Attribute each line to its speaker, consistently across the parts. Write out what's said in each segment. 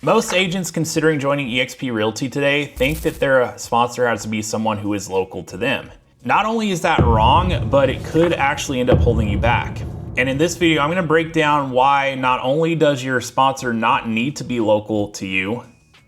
Speaker 1: Most agents considering joining eXp Realty today think that their sponsor has to be someone who is local to them. Not only is that wrong, but it could actually end up holding you back. And in this video, I'm going to break down why not only does your sponsor not need to be local to you,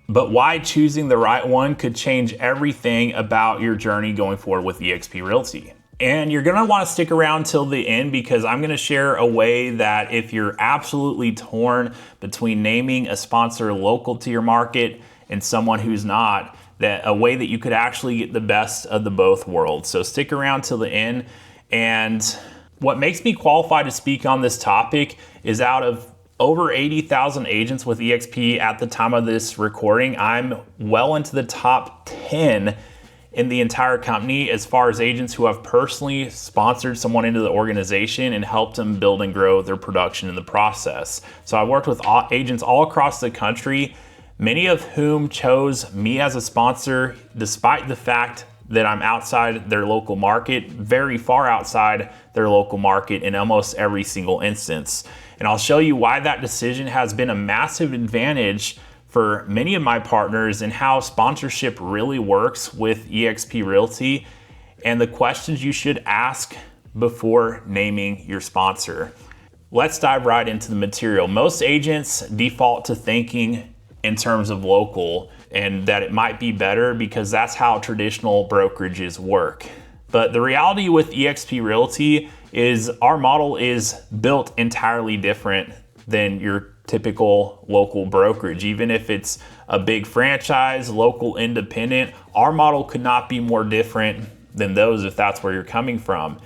Speaker 1: but why choosing the right one could change everything about your journey going forward with eXp Realty. And you're gonna wanna stick around till the end because I'm gonna share a way that if you're absolutely torn between naming a sponsor local to your market and someone who's not, that a way that you could actually get the best of the both worlds. So stick around till the end. And what makes me qualified to speak on this topic is out of over 80,000 agents with eXp at the time of this recording, I'm well into the top 10 in the entire company as far as agents who have personally sponsored someone into the organization and helped them build and grow their production in the process. So I worked with agents all across the country, many of whom chose me as a sponsor despite the fact that I'm outside their local market, very far outside their local market in almost every single instance. And I'll show you why that decision has been a massive advantage for many of my partners and how sponsorship really works with eXp Realty and the questions you should ask before naming your sponsor. Let's dive right into the material. Most agents default to thinking in terms of local and that it might be better because that's how traditional brokerages work. But the reality with eXp Realty is our model is built entirely different than your typical local brokerage. Even if it's a big franchise, local independent, our model could not be more different than those if that's where you're coming from.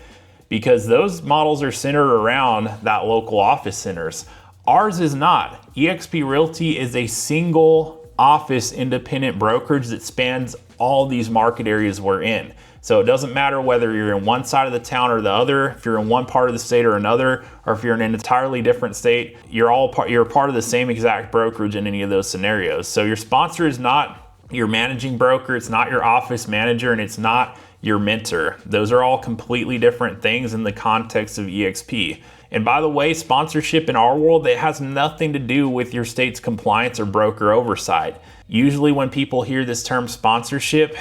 Speaker 1: Because those models are centered around that local office centers. Ours is not. eXp Realty is a single office independent brokerage that spans all these market areas we're in. So it doesn't matter whether you're in one side of the town or the other, if you're in one part of the state or another, or if you're in an entirely different state, you're part of the same exact brokerage in any of those scenarios. So your sponsor is not your managing broker, it's not your office manager, and it's not your mentor. Those are all completely different things in the context of eXp. And by the way, sponsorship in our world, it has nothing to do with your state's compliance or broker oversight. Usually when people hear this term sponsorship,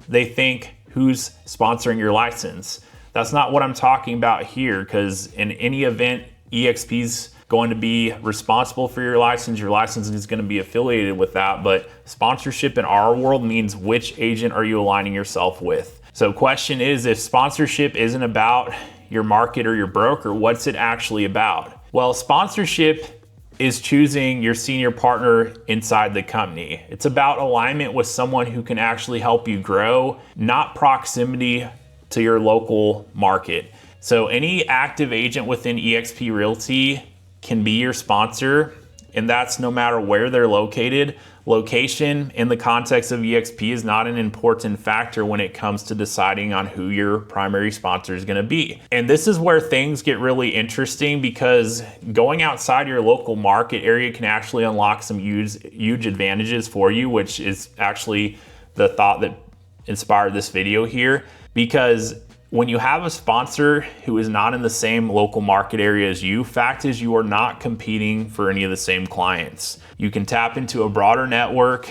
Speaker 1: they think, who's sponsoring your license? That's not what I'm talking about here, because in any event, eXp's going to be responsible for your license is going to be affiliated with that, but sponsorship in our world means which agent are you aligning yourself with. So question is, if sponsorship isn't about your market or your broker, what's it actually about? Well, sponsorship is choosing your senior partner inside the company. It's about alignment with someone who can actually help you grow, not proximity to your local market. So any active agent within eXp Realty can be your sponsor, and that's no matter where they're located. Location in the context of eXp is not an important factor when it comes to deciding on who your primary sponsor is going to be. And this is where things get really interesting because going outside your local market area can actually unlock some huge advantages for you, which is actually the thought that inspired this video here. Because when you have a sponsor who is not in the same local market area as you, fact is you are not competing for any of the same clients. You can tap into a broader network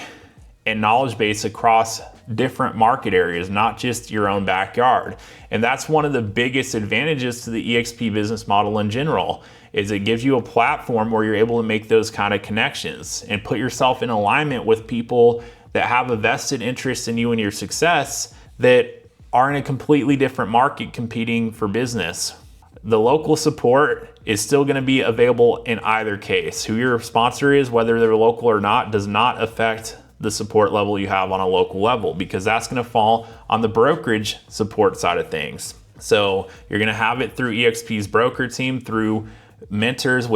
Speaker 1: and knowledge base across different market areas, not just your own backyard. And that's one of the biggest advantages to the eXp business model in general, is it gives you a platform where you're able to make those kind of connections and put yourself in alignment with people that have a vested interest in you and your success that are in a completely different market competing for business. The local support is still going to be available in either case. Who your sponsor is, whether they're local or not, does not affect the support level you have on a local level, because that's going to fall on the brokerage support side of things. So you're going to have it through eXp's broker team, through mentors,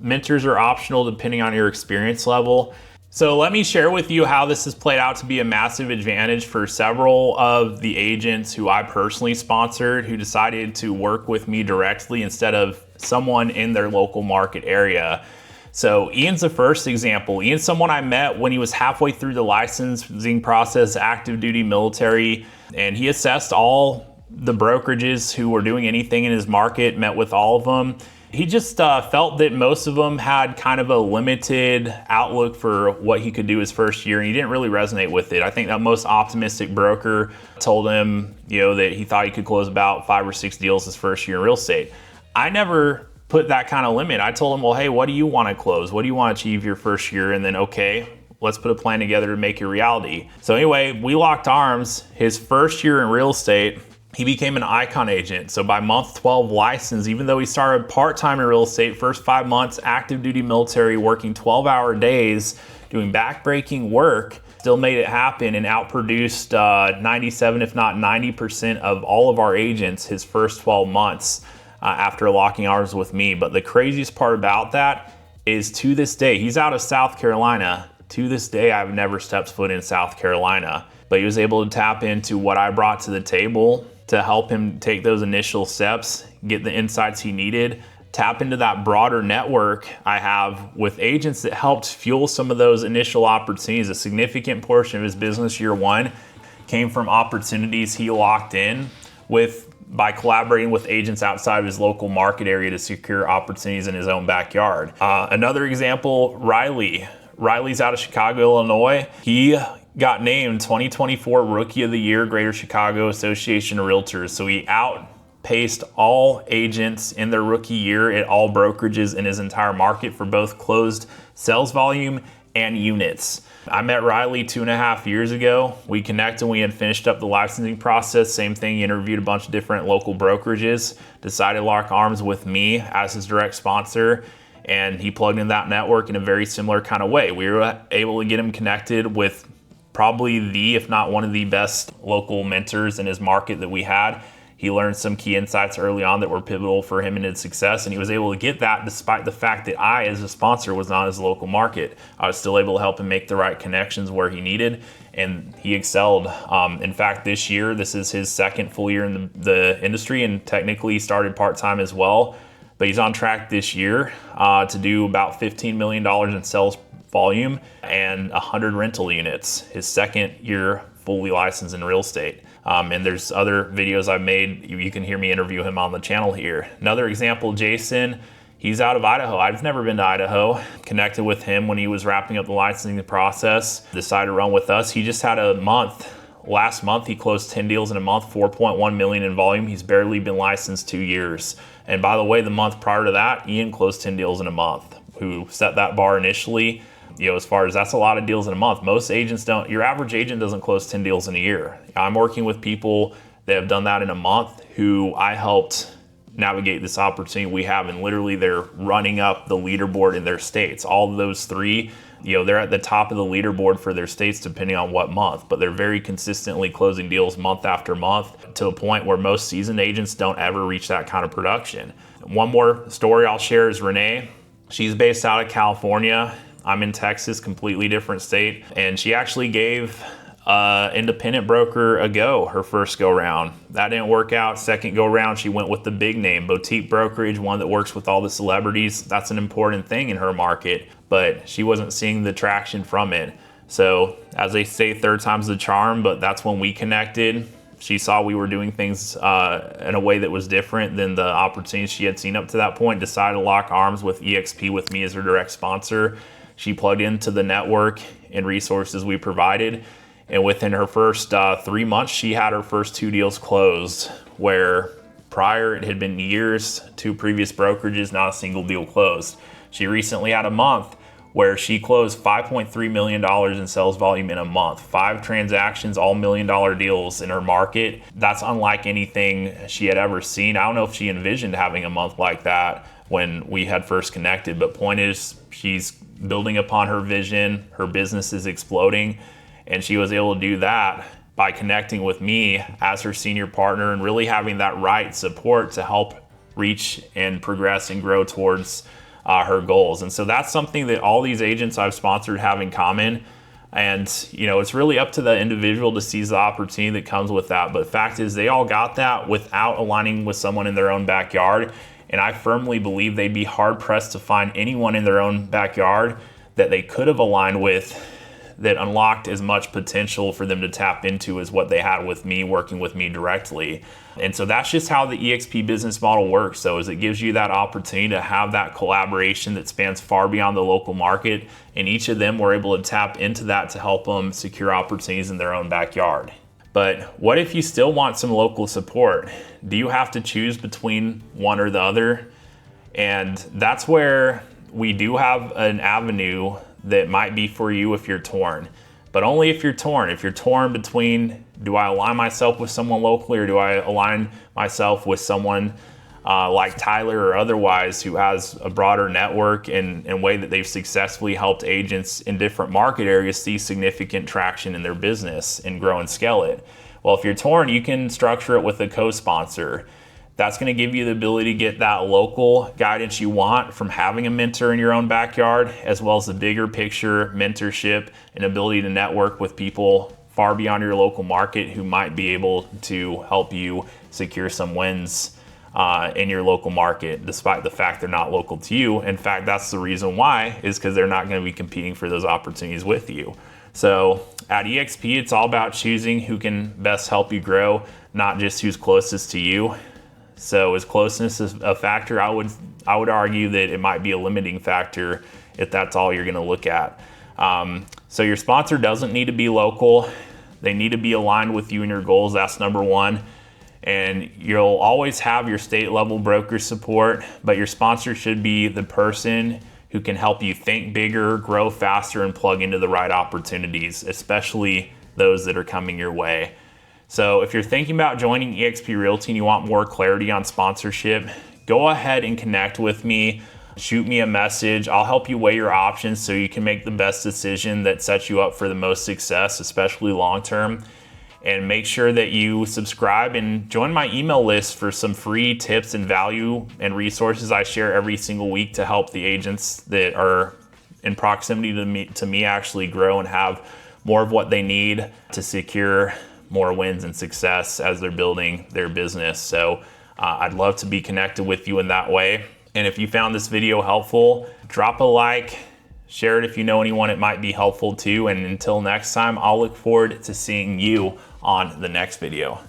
Speaker 1: mentors are optional depending on your experience level. So let me share with you how this has played out to be a massive advantage for several of the agents who I personally sponsored who decided to work with me directly instead of someone in their local market area. So Ian's the first example. Ian's someone I met when he was halfway through the licensing process, active duty military, and he assessed all the brokerages who were doing anything in his market, met with all of them, He just felt that most of them had kind of a limited outlook for what he could do his first year, and he didn't really resonate with it. I think that most optimistic broker told him, that he thought he could close about 5 or 6 deals his first year in real estate. I never put that kind of limit. I told him, well, hey, what do you want to close? What do you want to achieve your first year? And then, okay, let's put a plan together to make it a reality. So anyway, we locked arms. His first year in real estate, he became an icon agent. So by month 12 license, even though he started part-time in real estate, first 5 months, active duty military, working 12-hour days, doing back-breaking work, still made it happen and outproduced 97, if not 90% of all of our agents his first 12 months after locking arms with me. But the craziest part about that is, to this day, he's out of South Carolina. To this day, I've never stepped foot in South Carolina, but he was able to tap into what I brought to the table to help him take those initial steps, get the insights he needed, tap into that broader network I have with agents that helped fuel some of those initial opportunities. A significant portion of his business year one came from opportunities he locked in with by collaborating with agents outside of his local market area to secure opportunities in his own backyard. Another example, Riley. Riley's out of Chicago, Illinois. He got named 2024 Rookie of the Year, Greater Chicago Association of Realtors. So he outpaced all agents in their rookie year at all brokerages in his entire market for both closed sales volume and units. I met Riley 2.5 years ago. We connected and we had finished up the licensing process. Same thing, he interviewed a bunch of different local brokerages, decided to lock arms with me as his direct sponsor, and he plugged in that network in a very similar kind of way. We were able to get him connected with probably the, if not one of the best local mentors in his market that we had. He learned some key insights early on that were pivotal for him and his success, and he was able to get that despite the fact that I, as a sponsor, was not his local market. I was still able to help him make the right connections where he needed, and he excelled. In fact, this year, this is his second full year in the industry, and technically he started part-time as well, but he's on track this year to do about $15 million in sales volume and 100 rental units, his second year fully licensed in real estate. And there's other videos I've made. You can hear me interview him on the channel here. Another example, Jason, he's out of Idaho. I've never been to Idaho. Connected with him when he was wrapping up the licensing process, decided to run with us. He just had a month. Last month, he closed 10 deals in a month, 4.1 million in volume. He's barely been licensed 2 years. And by the way, the month prior to that, Ian closed 10 deals in a month, who set that bar initially. As far as that's a lot of deals in a month. Most agents don't, your average agent doesn't close 10 deals in a year. I'm working with people that have done that in a month who I helped navigate this opportunity we have, and literally they're running up the leaderboard in their states. All of those three, they're at the top of the leaderboard for their states depending on what month, but they're very consistently closing deals month after month to a point where most seasoned agents don't ever reach that kind of production. One more story I'll share is Renee. She's based out of California. I'm in Texas, completely different state. And she actually gave independent broker a go, her first go round. That didn't work out. Second go round, she went with the big name, boutique brokerage, one that works with all the celebrities. That's an important thing in her market, but she wasn't seeing the traction from it. So as they say, third time's the charm, but that's when we connected. She saw we were doing things in a way that was different than the opportunities she had seen up to that point, decided to lock arms with eXp with me as her direct sponsor. She plugged into the network and resources we provided. And within her first 3 months, she had her first 2 deals closed, where prior it had been years, 2 previous brokerages, not a single deal closed. She recently had a month where she closed $5.3 million in sales volume in a month. 5 transactions, all $1 million deals in her market. That's unlike anything she had ever seen. I don't know if she envisioned having a month like that when we had first connected, but point is, she's building upon her vision, her business is exploding, and she was able to do that by connecting with me as her senior partner and really having that right support to help reach and progress and grow towards her goals. And so that's something that all these agents I've sponsored have in common. And it's really up to the individual to seize the opportunity that comes with that. But the fact is, they all got that without aligning with someone in their own backyard. And I firmly believe they'd be hard pressed to find anyone in their own backyard that they could have aligned with that unlocked as much potential for them to tap into as what they had with me, working with me directly. And so that's just how the eXp business model works. So is it gives you that opportunity to have that collaboration that spans far beyond the local market, and each of them were able to tap into that to help them secure opportunities in their own backyard. But what if you still want some local support? Do you have to choose between one or the other? And that's where we do have an avenue that might be for you if you're torn, but only if you're torn. If you're torn between, do I align myself with someone locally, or do I align myself with someone like Tyler or otherwise who has a broader network and way that they've successfully helped agents in different market areas see significant traction in their business and grow and scale it? Well, if you're torn, you can structure it with a co-sponsor. That's going to give you the ability to get that local guidance you want from having a mentor in your own backyard, as well as the bigger picture mentorship and ability to network with people far beyond your local market who might be able to help you secure some wins in your local market, despite the fact they're not local to you. In fact, that's the reason why, is because they're not going to be competing for those opportunities with you. So at eXp, it's all about choosing who can best help you grow, not just who's closest to you. So is closeness a factor? I would argue that it might be a limiting factor if that's all you're going to look at. So your sponsor doesn't need to be local. They need to be aligned with you and your goals. That's number one. And you'll always have your state level broker support, but your sponsor should be the person who can help you think bigger, grow faster, and plug into the right opportunities, especially those that are coming your way. So if you're thinking about joining eXp Realty and you want more clarity on sponsorship, go ahead and connect with me. Shoot me a message. I'll help you weigh your options so you can make the best decision that sets you up for the most success, especially long term. And make sure that you subscribe and join my email list for some free tips and value and resources I share every single week to help the agents that are in proximity to me actually grow and have more of what they need to secure more wins and success as they're building their business. So I'd love to be connected with you in that way. And if you found this video helpful, drop a like, share it if you know anyone it might be helpful to. And until next time, I'll look forward to seeing you on the next video.